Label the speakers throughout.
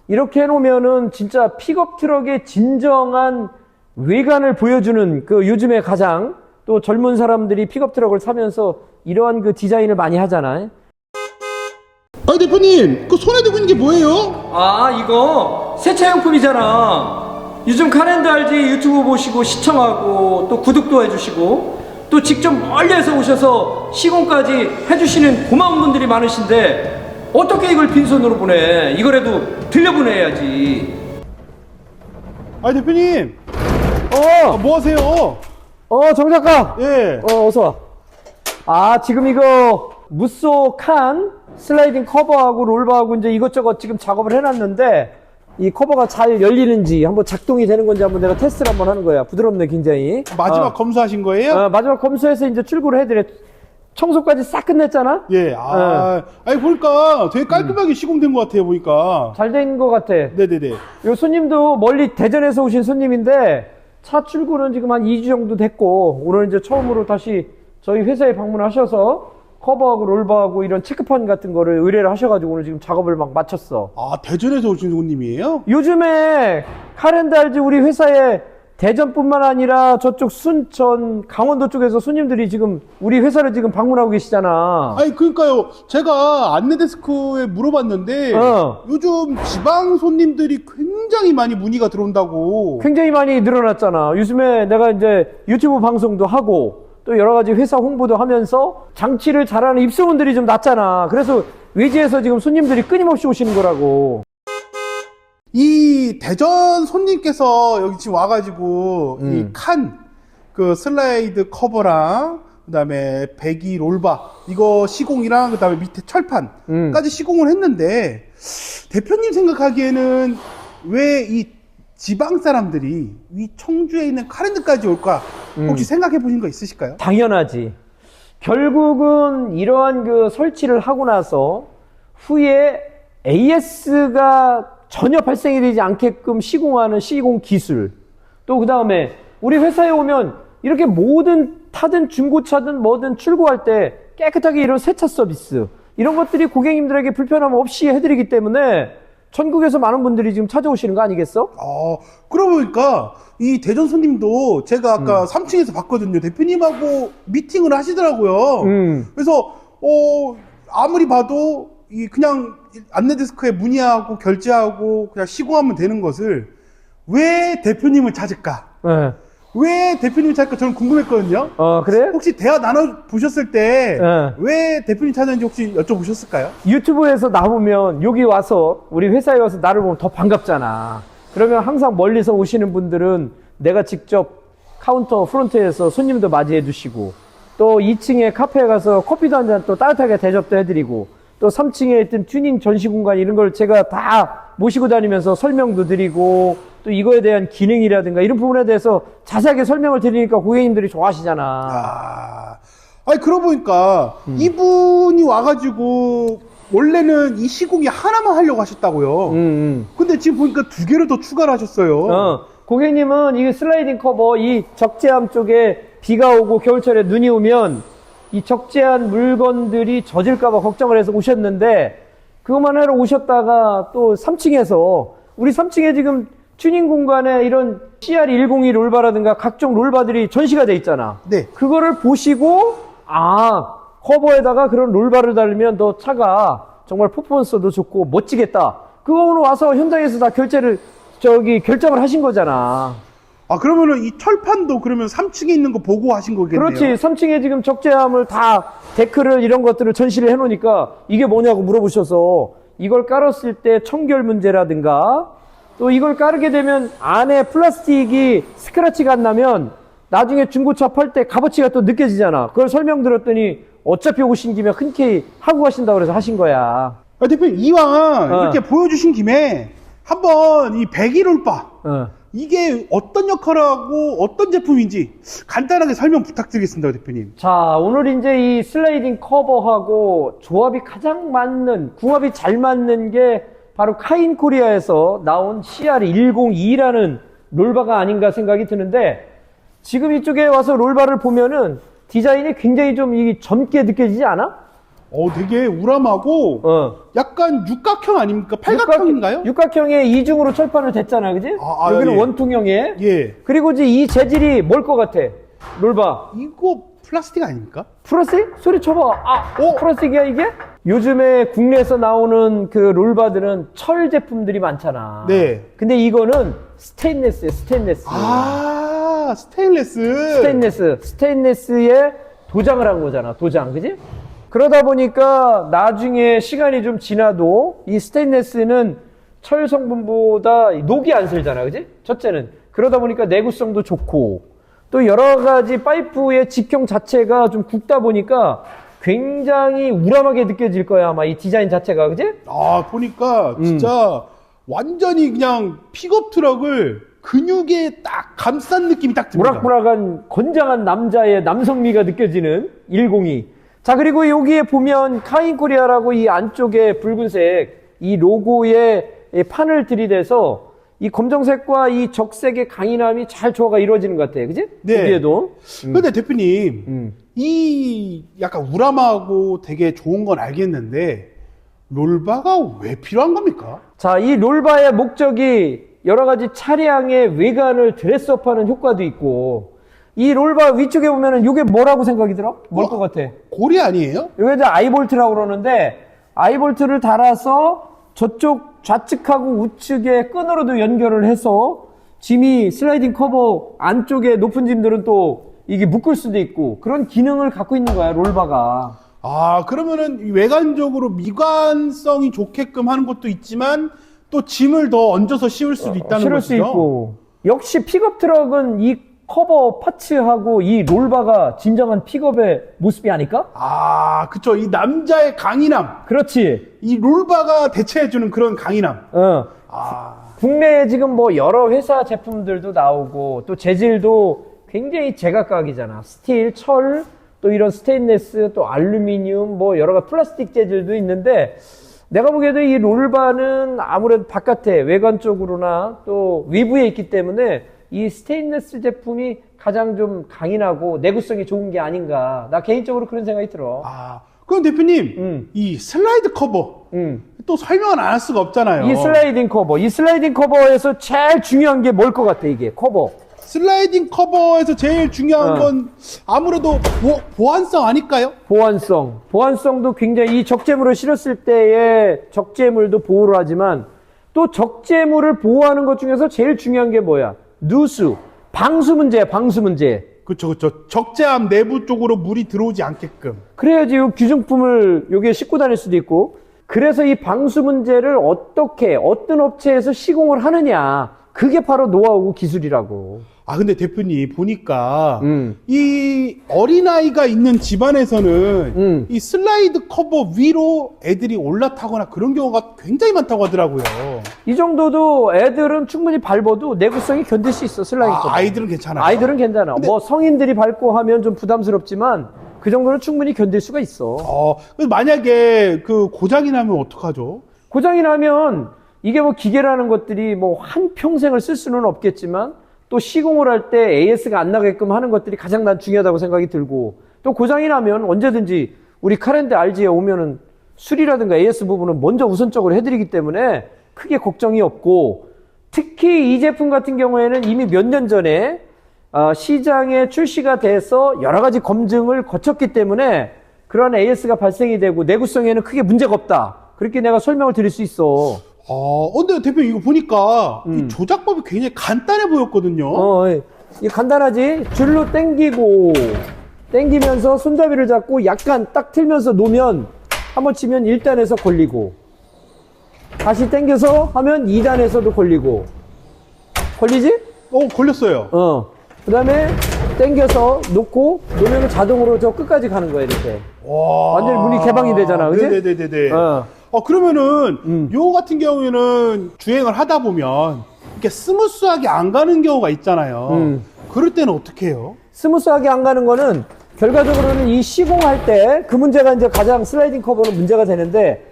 Speaker 1: 이렇게 해놓으면은 진짜 픽업 트럭의 진정한 외관을 보여주는 그 요즘에 가장 또 젊은 사람들이 픽업 트럭을 사면서 이러한 그 디자인을 많이 하잖아요.
Speaker 2: 아 대표님, 그 손에 들고 있는 게 뭐예요?
Speaker 1: 아, 이거 세차용품이잖아. 요즘 카렌더 알지? 유튜브 보시고 시청하고 또 구독도 해주시고 또 직접 멀리에서 오셔서 시공까지 해주시는 고마운 분들이 많으신데 어떻게 이걸 빈손으로 보내? 이거라도 들려보내야지.
Speaker 2: 아 대표님, 뭐 하세요?
Speaker 1: 정 작가.
Speaker 2: 예.
Speaker 1: 어서 와. 아, 지금 이거 무쏘 칸 슬라이딩 커버하고 롤바하고 이제 이것저것 지금 작업을 해놨는데 이 커버가 잘 열리는지 한번 작동이 되는 건지 한번 내가 테스트를 한번 하는 거야. 부드럽네 굉장히.
Speaker 2: 마지막 검수하신 거예요?
Speaker 1: 마지막 검수해서 이제 출고를 해드려. 청소까지 싹 끝냈잖아?
Speaker 2: 예. 아니 보니까 되게 깔끔하게 시공된 것 같아요, 보니까.
Speaker 1: 잘 된 것 같아.
Speaker 2: 네네네.
Speaker 1: 요 손님도 멀리 대전에서 오신 손님인데 차 출고는 지금 한 2주 정도 됐고 오늘 이제 처음으로 다시 저희 회사에 방문하셔서 커버하고 롤바하고 이런 체크판 같은 거를 의뢰를 하셔가지고 오늘 지금 작업을 막 마쳤어.
Speaker 2: 아, 대전에서 오신 손님이에요?
Speaker 1: 요즘에 카렌더 알지? 우리 회사에 대전뿐만 아니라 저쪽 순천, 강원도 쪽에서 손님들이 지금 우리 회사를 지금 방문하고 계시잖아.
Speaker 2: 아니 그러니까요, 제가 안내데스크에 물어봤는데 요즘 지방 손님들이 굉장히 많이 문의가 들어온다고.
Speaker 1: 굉장히 많이 늘어났잖아. 요즘에 내가 이제 유튜브 방송도 하고 또 여러 가지 회사 홍보도 하면서 장치를 잘하는 입소문들이 좀 났잖아. 그래서 외지에서 지금 손님들이 끊임없이 오시는 거라고.
Speaker 2: 이 대전 손님께서 여기 지금 와가지고 이 칸 그 슬라이드 커버랑 그다음에 배기 롤바 이거 시공이랑 그다음에 밑에 철판까지 시공을 했는데 대표님 생각하기에는 왜 이 지방 사람들이 이 청주에 있는 카렌더까지 올까 혹시 생각해 보신 거 있으실까요?
Speaker 1: 당연하지. 결국은 이러한 그 설치를 하고 나서 후에 AS가 전혀 발생이 되지 않게끔 시공하는 시공 기술, 또 그 다음에 우리 회사에 오면 이렇게 모든 타든 중고차든 뭐든 출고할 때 깨끗하게 이런 세차 서비스 이런 것들이 고객님들에게 불편함 없이 해드리기 때문에 전국에서 많은 분들이 지금 찾아오시는 거 아니겠어?
Speaker 2: 그러고 보니까 이 대전 손님도 제가 아까 3층에서 봤거든요. 대표님하고 미팅을 하시더라고요. 그래서 아무리 봐도 이 그냥 안내데스크에 문의하고 결제하고 그냥 시공하면 되는 것을 왜 대표님을 찾을까?
Speaker 1: 네.
Speaker 2: 왜 대표님을 찾을까? 저는 궁금했거든요.
Speaker 1: 그래?
Speaker 2: 혹시 대화 나눠보셨을 때 왜 대표님 찾았는지 혹시 여쭤보셨을까요?
Speaker 1: 유튜브에서 나오면 여기 와서 우리 회사에 와서 나를 보면 더 반갑잖아. 그러면 항상 멀리서 오시는 분들은 내가 직접 카운터 프론트에서 손님도 맞이해 주시고 또 2층에 카페에 가서 커피도 한 잔 또 따뜻하게 대접도 해드리고 또 3층에 있던 튜닝 전시 공간 이런 걸 제가 다 모시고 다니면서 설명도 드리고 또 이거에 대한 기능이라든가 이런 부분에 대해서 자세하게 설명을 드리니까 고객님들이 좋아하시잖아.
Speaker 2: 아니 그러고 보니까 이분이 와가지고 원래는 이 시공이 하나만 하려고 하셨다고요. 근데 지금 보니까 2개를 더 추가를 하셨어요.
Speaker 1: 고객님은 이 슬라이딩 커버 이 적재함 쪽에 비가 오고 겨울철에 눈이 오면 이 적재한 물건들이 젖을까봐 걱정을 해서 오셨는데 그것만 하러 오셨다가 또 3층에서 우리 3층에 지금 튜닝 공간에 이런 CR102 롤바라든가 각종 롤바들이 전시가 돼 있잖아.
Speaker 2: 네.
Speaker 1: 그거를 보시고 커버에다가 그런 롤바를 달면 더 차가 정말 퍼포먼스도 좋고 멋지겠다. 그거 오늘 와서 현장에서 다 결정을 하신 거잖아.
Speaker 2: 그러면은 이 철판도 그러면 3층에 있는 거 보고 하신 거겠네요.
Speaker 1: 그렇지. 3층에 지금 적재함을 다 데크를 이런 것들을 전시를 해 놓으니까 이게 뭐냐고 물어보셔서 이걸 깔았을 때 청결 문제라든가 또 이걸 까르게 되면 안에 플라스틱이 스크래치가 안 나면 나중에 중고차 팔 때 값어치가 또 느껴지잖아. 그걸 설명드렸더니 어차피 오신 김에 흔쾌히 하고 가신다고 그래서 하신 거야.
Speaker 2: 대표님 이왕 이렇게 보여주신 김에 한번 이 배기롤바 이게 어떤 역할을 하고 어떤 제품인지 간단하게 설명 부탁드리겠습니다, 대표님.
Speaker 1: 자, 오늘 이제 이 슬라이딩 커버하고 조합이 가장 맞는, 궁합이 잘 맞는 게 바로 카인 코리아에서 나온 CR102라는 롤바가 아닌가 생각이 드는데 지금 이쪽에 와서 롤바를 보면은 디자인이 굉장히 좀 젊게 느껴지지 않아?
Speaker 2: 되게 우람하고 약간 육각형 아닙니까? 팔각형인가요?
Speaker 1: 육각형의 이중으로 철판을 댔잖아, 그지? 여기는
Speaker 2: 예.
Speaker 1: 원통형에.
Speaker 2: 예.
Speaker 1: 그리고 이제 이 재질이 뭘 것 같아? 롤바.
Speaker 2: 이거 플라스틱 아닙니까?
Speaker 1: 플라스틱? 소리 쳐봐. 플라스틱이야, 이게? 요즘에 국내에서 나오는 그 롤바들은 철 제품들이 많잖아.
Speaker 2: 네.
Speaker 1: 근데 이거는 스테인레스야, 스테인레스.
Speaker 2: 스테인레스.
Speaker 1: 스테인레스에 도장을 한 거잖아, 도장, 그지? 그러다 보니까 나중에 시간이 좀 지나도 이 스테인레스는 철 성분보다 녹이 안 슬잖아, 그지? 첫째는. 그러다 보니까 내구성도 좋고, 또 여러 가지 파이프의 직형 자체가 좀 굵다 보니까 굉장히 우람하게 느껴질 거야, 아마 이 디자인 자체가, 그지?
Speaker 2: 보니까 진짜 완전히 그냥 픽업 트럭을 근육에 딱 감싼 느낌이 딱 듭니다.
Speaker 1: 우락부락한 건장한 남자의 남성미가 느껴지는 102. 자, 그리고 여기에 보면 카인 코리아라고 이 안쪽에 붉은색 이 로고에 판을 들이대서 이 검정색과 이 적색의 강인함이 잘 조화가 이루어지는 것 같아. 그지?
Speaker 2: 네.
Speaker 1: 여기에도.
Speaker 2: 근데 대표님, 이 약간 우람하고 되게 좋은 건 알겠는데, 롤바가 왜 필요한 겁니까?
Speaker 1: 자, 이 롤바의 목적이 여러 가지 차량의 외관을 드레스업하는 효과도 있고, 이 롤바 위쪽에 보면은 이게 뭐라고 생각이 들어? 뭘 것 같아?
Speaker 2: 고리 아니에요?
Speaker 1: 이게 이제 아이볼트라고 그러는데, 아이볼트를 달아서 저쪽 좌측하고 우측에 끈으로도 연결을 해서 짐이 슬라이딩 커버 안쪽에 높은 짐들은 또 이게 묶을 수도 있고 그런 기능을 갖고 있는 거야, 롤바가.
Speaker 2: 그러면은 외관적으로 미관성이 좋게끔 하는 것도 있지만 또 짐을 더 얹어서 씌울 수도 있다는
Speaker 1: 실을
Speaker 2: 거죠.
Speaker 1: 수 있고. 역시 픽업 트럭은 이 커버 파츠하고 이 롤바가 진정한 픽업의 모습이 아닐까?
Speaker 2: 그쵸. 이 남자의 강인함.
Speaker 1: 그렇지.
Speaker 2: 이 롤바가 대체해주는 그런 강인함.
Speaker 1: 국내에 지금 뭐 여러 회사 제품들도 나오고 또 재질도 굉장히 제각각이잖아. 스틸, 철, 또 이런 스테인레스, 또 알루미늄, 뭐 여러 가지 플라스틱 재질도 있는데 내가 보기에도 이 롤바는 아무래도 바깥에 외관 쪽으로나 또 외부에 있기 때문에 이 스테인레스 제품이 가장 좀 강인하고 내구성이 좋은 게 아닌가. 나 개인적으로 그런 생각이 들어.
Speaker 2: 그럼 대표님, 이 슬라이드 커버. 또 설명을 안 할 수가 없잖아요.
Speaker 1: 이 슬라이딩 커버에서 제일 중요한 게 뭘 것 같아, 이게? 커버.
Speaker 2: 슬라이딩 커버에서 제일 중요한 건 아무래도 보안성 아닐까요?
Speaker 1: 보안성도 굉장히 이 적재물을 실었을 때의 적재물도 보호를 하지만 또 적재물을 보호하는 것 중에서 제일 중요한 게 뭐야? 누수. 방수 문제야, 방수 문제.
Speaker 2: 그쵸. 적재함 내부 쪽으로 물이 들어오지 않게끔.
Speaker 1: 그래야지 이 귀중품을 여기에 싣고 다닐 수도 있고. 그래서 이 방수 문제를 어떻게, 어떤 업체에서 시공을 하느냐. 그게 바로 노하우고 기술이라고.
Speaker 2: 근데 대표님 보니까 이 어린아이가 있는 집안에서는 이 슬라이드 커버 위로 애들이 올라타거나 그런 경우가 굉장히 많다고 하더라고요.
Speaker 1: 이 정도도 애들은 충분히 밟아도 내구성이 견딜 수 있어, 슬라이드 커버.
Speaker 2: 아이들은 괜찮아요?
Speaker 1: 아이들은 괜찮아. 뭐 성인들이 밟고 하면 좀 부담스럽지만 그 정도는 충분히 견딜 수가 있어.
Speaker 2: 만약에 그 고장이 나면 어떡하죠?
Speaker 1: 고장이 나면 이게 뭐 기계라는 것들이 뭐 한평생을 쓸 수는 없겠지만 또 시공을 할 때 AS가 안 나게끔 하는 것들이 가장 난 중요하다고 생각이 들고 또 고장이 나면 언제든지 우리 카렌트 RG에 오면은 수리라든가 AS 부분은 먼저 우선적으로 해드리기 때문에 크게 걱정이 없고 특히 이 제품 같은 경우에는 이미 몇 년 전에 시장에 출시가 돼서 여러 가지 검증을 거쳤기 때문에 그런 AS가 발생이 되고 내구성에는 크게 문제가 없다. 그렇게 내가 설명을 드릴 수 있어.
Speaker 2: 근데 대표님 이거 보니까 이 조작법이 굉장히 간단해 보였거든요.
Speaker 1: 이게 간단하지? 줄로 당기면서 손잡이를 잡고 약간 딱 틀면서 놓으면 한번 치면 1단에서 걸리고 다시 당겨서 하면 2단에서도 걸리고 걸리지?
Speaker 2: 걸렸어요.
Speaker 1: 그 다음에 당겨서 놓고 놓으면 자동으로 저 끝까지 가는 거야 이렇게. 완전히 문이 개방이 되잖아, 그치?
Speaker 2: 네네네네. 그러면은 요 같은 경우에는 주행을 하다 보면 이렇게 스무스하게 안 가는 경우가 있잖아요. 그럴 때는 어떻게 해요?
Speaker 1: 스무스하게 안 가는 거는 결과적으로는 이 시공할 때 그 문제가 이제 가장 슬라이딩 커버는 문제가 되는데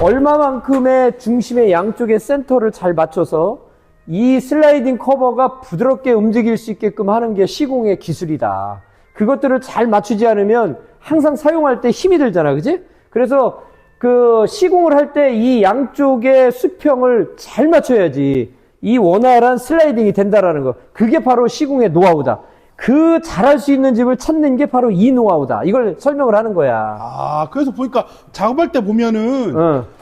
Speaker 1: 얼마만큼의 중심의 양쪽의 센터를 잘 맞춰서 이 슬라이딩 커버가 부드럽게 움직일 수 있게끔 하는 게 시공의 기술이다. 그것들을 잘 맞추지 않으면 항상 사용할 때 힘이 들잖아, 그지? 그래서 그 시공을 할 때 이 양쪽의 수평을 잘 맞춰야지 이 원활한 슬라이딩이 된다라는 거. 그게 바로 시공의 노하우다. 그 잘할 수 있는 집을 찾는 게 바로 이 노하우다. 이걸 설명을 하는 거야.
Speaker 2: 아, 그래서 보니까 작업할 때 보면은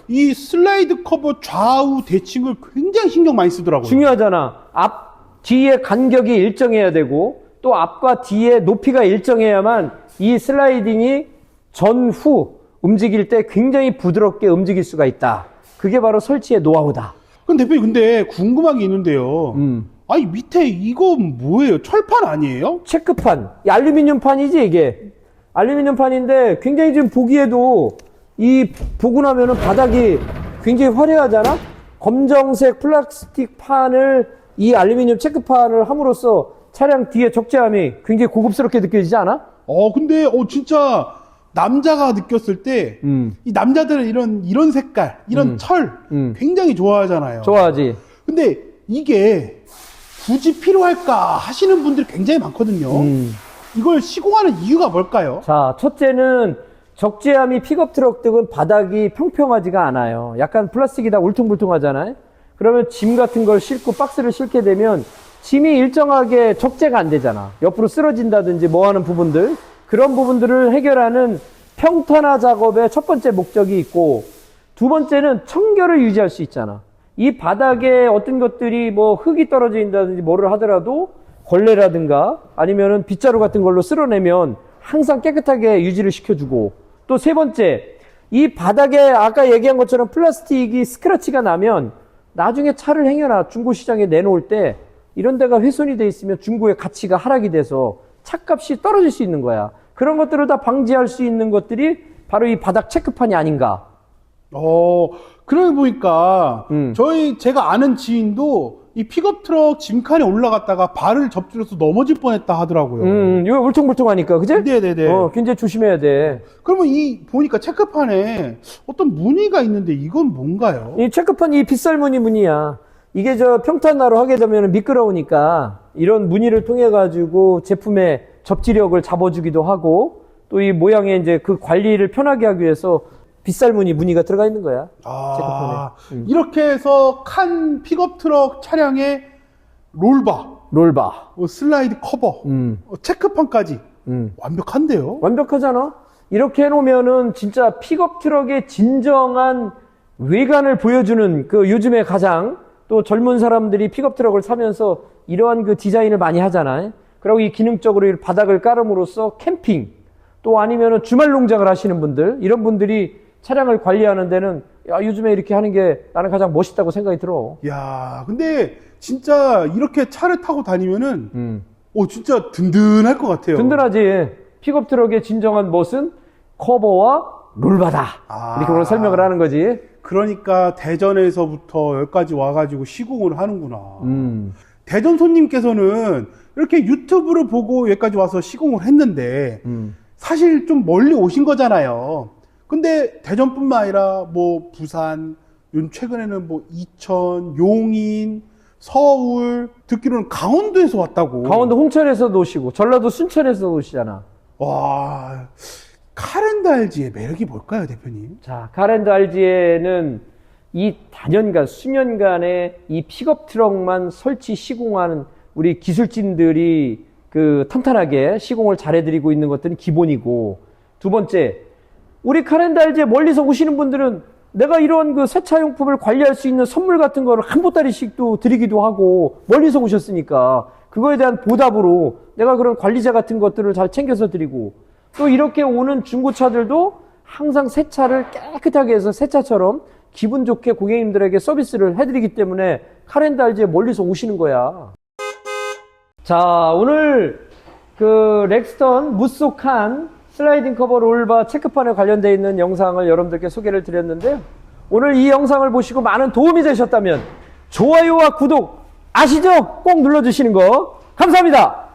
Speaker 2: 이 슬라이드 커버 좌우 대칭을 굉장히 신경 많이 쓰더라고요.
Speaker 1: 중요하잖아. 앞, 뒤의 간격이 일정해야 되고 또 앞과 뒤의 높이가 일정해야만 이 슬라이딩이 전후 움직일 때 굉장히 부드럽게 움직일 수가 있다. 그게 바로 설치의 노하우다.
Speaker 2: 그럼 대표님, 근데 궁금한 게 있는데요. 아니, 밑에 이거 뭐예요? 철판 아니에요?
Speaker 1: 체크판. 이 알루미늄 판이지, 이게. 알루미늄 판인데 굉장히 지금 보기에도 이 보고 나면은 바닥이 굉장히 화려하잖아? 검정색 플라스틱 판을 이 알루미늄 체크판을 함으로써 차량 뒤에 적재함이 굉장히 고급스럽게 느껴지지 않아?
Speaker 2: 근데, 진짜, 남자가 느꼈을 때, 이 남자들은 이런 색깔, 이런 철, 굉장히 좋아하잖아요.
Speaker 1: 좋아하지.
Speaker 2: 근데 이게 굳이 필요할까 하시는 분들이 굉장히 많거든요. 이걸 시공하는 이유가 뭘까요?
Speaker 1: 자, 첫째는 적재함이 픽업 트럭 등은 바닥이 평평하지가 않아요. 약간 플라스틱이 다 울퉁불퉁하잖아요. 그러면 짐 같은 걸 싣고 박스를 싣게 되면 짐이 일정하게 적재가 안 되잖아. 옆으로 쓰러진다든지 뭐 하는 부분들. 그런 부분들을 해결하는 평탄화 작업의 첫 번째 목적이 있고, 두 번째는 청결을 유지할 수 있잖아. 이 바닥에 어떤 것들이 뭐 흙이 떨어져 있다든지 뭐를 하더라도 걸레라든가 아니면은 빗자루 같은 걸로 쓸어내면 항상 깨끗하게 유지를 시켜주고, 또 세 번째, 이 바닥에 아까 얘기한 것처럼 플라스틱이 스크래치가 나면 나중에 차를 행여나 중고시장에 내놓을 때 이런 데가 훼손이 돼 있으면 중고의 가치가 하락이 돼서 차값이 떨어질 수 있는 거야. 그런 것들을 다 방지할 수 있는 것들이 바로 이 바닥 체크판이 아닌가.
Speaker 2: 그러고 보니까 제가 아는 지인도 이 픽업 트럭 짐칸에 올라갔다가 발을 접질러서 넘어질 뻔했다 하더라고요.
Speaker 1: 이거 울퉁불퉁하니까, 그지?
Speaker 2: 네네네.
Speaker 1: 굉장히 조심해야 돼.
Speaker 2: 그러면 보니까 체크판에 어떤 무늬가 있는데 이건 뭔가요?
Speaker 1: 이 체크판 이 빗살무늬 무늬야. 이게 저 평탄화로 하게 되면 미끄러우니까 이런 무늬를 통해 가지고 제품의 접지력을 잡아주기도 하고, 또 이 모양의 이제 그 관리를 편하게 하기 위해서 빗살무늬 무늬가 들어가 있는 거야. 체크판에.
Speaker 2: 이렇게 해서 칸 픽업 트럭 차량의 롤바, 슬라이드 커버, 체크판까지 완벽한데요?
Speaker 1: 완벽하잖아? 이렇게 해놓으면은 진짜 픽업 트럭의 진정한 외관을 보여주는, 그 요즘에 가장 또 젊은 사람들이 픽업 트럭을 사면서 이러한 그 디자인을 많이 하잖아요. 그리고 이 기능적으로 이 바닥을 깔음으로써 캠핑, 또 아니면은 주말 농장을 하시는 분들, 이런 분들이 차량을 관리하는 데는 요즘에 이렇게 하는 게 나는 가장 멋있다고 생각이 들어.
Speaker 2: 야, 근데 진짜 이렇게 차를 타고 다니면은 진짜 든든할 것 같아요.
Speaker 1: 든든하지. 픽업 트럭의 진정한 멋은 커버와 롤바다. 이렇게 오늘 설명을 하는 거지.
Speaker 2: 그러니까 대전에서부터 여기까지 와가지고 시공을 하는구나. 대전 손님께서는 이렇게 유튜브를 보고 여기까지 와서 시공을 했는데 사실 좀 멀리 오신 거잖아요. 근데 대전뿐만 아니라 뭐 부산, 최근에는 뭐 이천, 용인, 서울, 듣기로는 강원도에서 왔다고.
Speaker 1: 강원도 홍천에서도 오시고 전라도 순천에서도 오시잖아.
Speaker 2: 와, 카렌드 RG의 매력이 뭘까요, 대표님?
Speaker 1: 자, 카렌드 RG에는 이 다년간, 수년간의 이 픽업 트럭만 설치 시공하는 우리 기술진들이 그 탄탄하게 시공을 잘해드리고 있는 것들은 기본이고, 두 번째, 우리 카렌드 RG에 멀리서 오시는 분들은 내가 이런 그 세차용품을 관리할 수 있는 선물 같은 거를 한 보따리씩도 드리기도 하고, 멀리서 오셨으니까 그거에 대한 보답으로 내가 그런 관리자 같은 것들을 잘 챙겨서 드리고, 또 이렇게 오는 중고차들도 항상 세차를 깨끗하게 해서 새차처럼 기분 좋게 고객님들에게 서비스를 해드리기 때문에 카렌드 RG에 멀리서 오시는 거야. 자, 오늘 그 렉스턴 무쏘 칸 슬라이딩 커버 롤바 체크판에 관련되어 있는 영상을 여러분들께 소개를 드렸는데요. 오늘 이 영상을 보시고 많은 도움이 되셨다면 좋아요와 구독 아시죠? 꼭 눌러주시는 거 감사합니다.